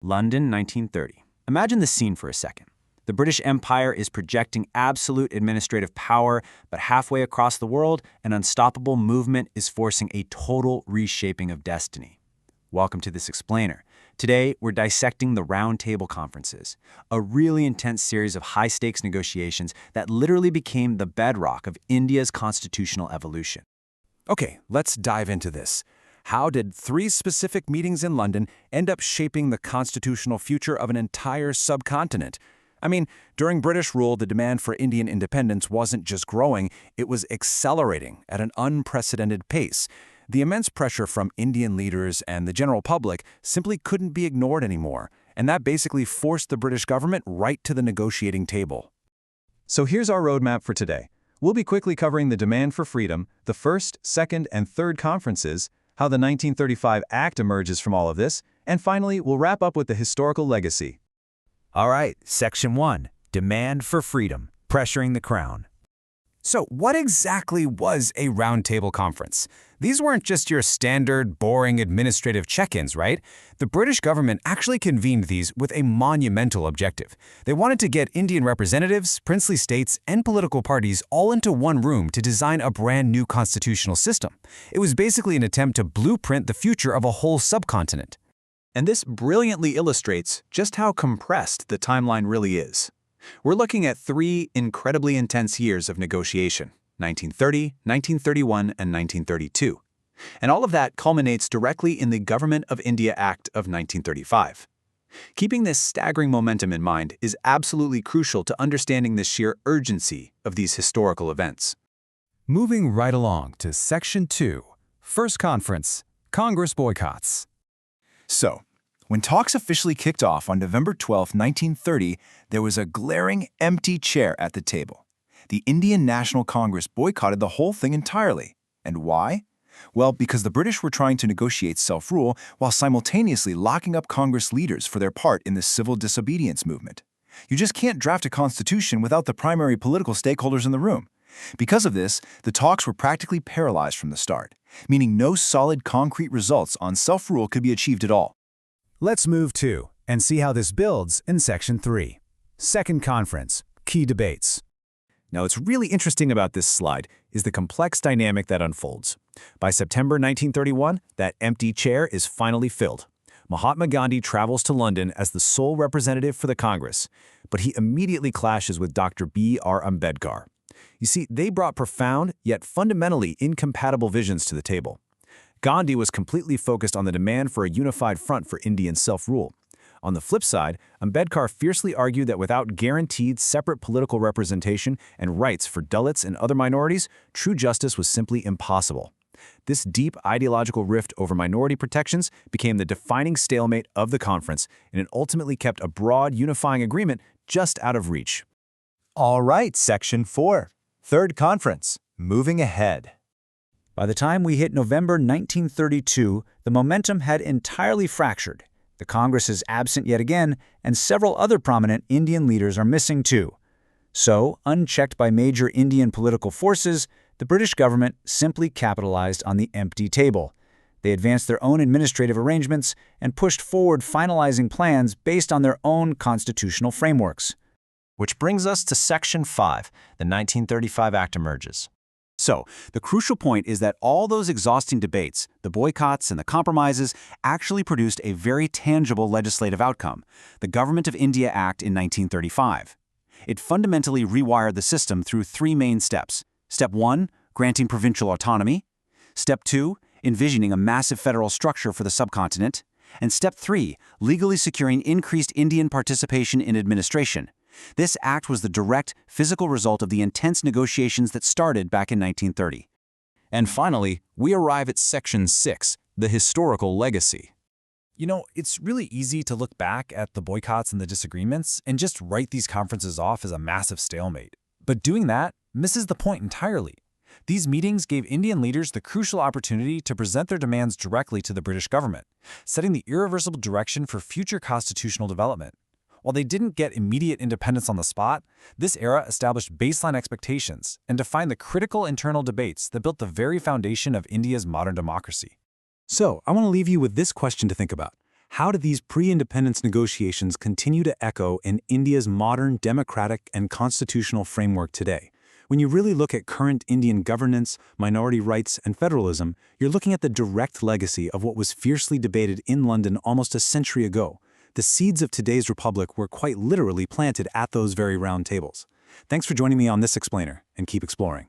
London, 1930. Imagine the scene for a second. The British Empire is projecting absolute administrative power, but halfway across the world, an unstoppable movement is forcing a total reshaping of destiny. Welcome to this explainer. Today, we're dissecting the Round Table Conferences, a really intense series of high-stakes negotiations that literally became the bedrock of India's constitutional evolution. Okay, let's dive into this. How did 3 specific meetings in London end up shaping the constitutional future of an entire subcontinent? I mean, during British rule, the demand for Indian independence wasn't just growing, it was accelerating at an unprecedented pace. The immense pressure from Indian leaders and the general public simply couldn't be ignored anymore, and that basically forced the British government right to the negotiating table. So here's our roadmap for today. We'll be quickly covering the demand for freedom, the first, second, and third conferences, how the 1935 Act emerges from all of this, and finally, we'll wrap up with the historical legacy. All right, Section 1, Demand for Freedom, Pressuring the Crown. So what exactly was a roundtable conference? These weren't just your standard, boring administrative check-ins, right? The British government actually convened these with a monumental objective. They wanted to get Indian representatives, princely states, and political parties all into one room to design a brand new constitutional system. It was basically an attempt to blueprint the future of a whole subcontinent. And this brilliantly illustrates just how compressed the timeline really is. We're looking at 3 incredibly intense years of negotiation, 1930, 1931, and 1932. And all of that culminates directly in the Government of India Act of 1935. Keeping this staggering momentum in mind is absolutely crucial to understanding the sheer urgency of these historical events. Moving right along to Section 2, First Conference, Congress Boycotts. So, when talks officially kicked off on November 12, 1930, there was a glaring empty chair at the table. The Indian National Congress boycotted the whole thing entirely. And why? Well, because the British were trying to negotiate self-rule while simultaneously locking up Congress leaders for their part in the civil disobedience movement. You just can't draft a constitution without the primary political stakeholders in the room. Because of this, the talks were practically paralyzed from the start, meaning no solid concrete results on self-rule could be achieved at all. Let's move to and see how this builds in Section 3. Second Conference, Key Debates. Now, what's really interesting about this slide is the complex dynamic that unfolds. By September 1931, that empty chair is finally filled. Mahatma Gandhi travels to London as the sole representative for the Congress, but he immediately clashes with Dr. B.R. Ambedkar. You see, they brought profound, yet fundamentally incompatible visions to the table. Gandhi was completely focused on the demand for a unified front for Indian self-rule. On the flip side, Ambedkar fiercely argued that without guaranteed separate political representation and rights for Dalits and other minorities, true justice was simply impossible. This deep ideological rift over minority protections became the defining stalemate of the conference, and it ultimately kept a broad, unifying agreement just out of reach. All right, Section 4, Third Conference, moving ahead. By the time we hit November 1932, the momentum had entirely fractured. The Congress is absent yet again, and several other prominent Indian leaders are missing too. So, unchecked by major Indian political forces, the British government simply capitalized on the empty table. They advanced their own administrative arrangements and pushed forward finalizing plans based on their own constitutional frameworks. Which brings us to Section 5, the 1935 Act emerges. So, the crucial point is that all those exhausting debates, the boycotts and the compromises, actually produced a very tangible legislative outcome, the Government of India Act in 1935. It fundamentally rewired the system through 3 main steps. Step 1, granting provincial autonomy. Step 2, envisioning a massive federal structure for the subcontinent. And Step 3, legally securing increased Indian participation in administration. This act was the direct, physical result of the intense negotiations that started back in 1930. And finally, we arrive at Section 6, the historical legacy. You know, it's really easy to look back at the boycotts and the disagreements and just write these conferences off as a massive stalemate. But doing that misses the point entirely. These meetings gave Indian leaders the crucial opportunity to present their demands directly to the British government, setting the irreversible direction for future constitutional development. While they didn't get immediate independence on the spot, this era established baseline expectations and defined the critical internal debates that built the very foundation of India's modern democracy. So, I want to leave you with this question to think about. How do these pre-independence negotiations continue to echo in India's modern democratic and constitutional framework today? When you really look at current Indian governance, minority rights, and federalism, you're looking at the direct legacy of what was fiercely debated in London almost a century ago. The seeds of today's republic were quite literally planted at those very round tables. Thanks for joining me on this Explainer, and keep exploring.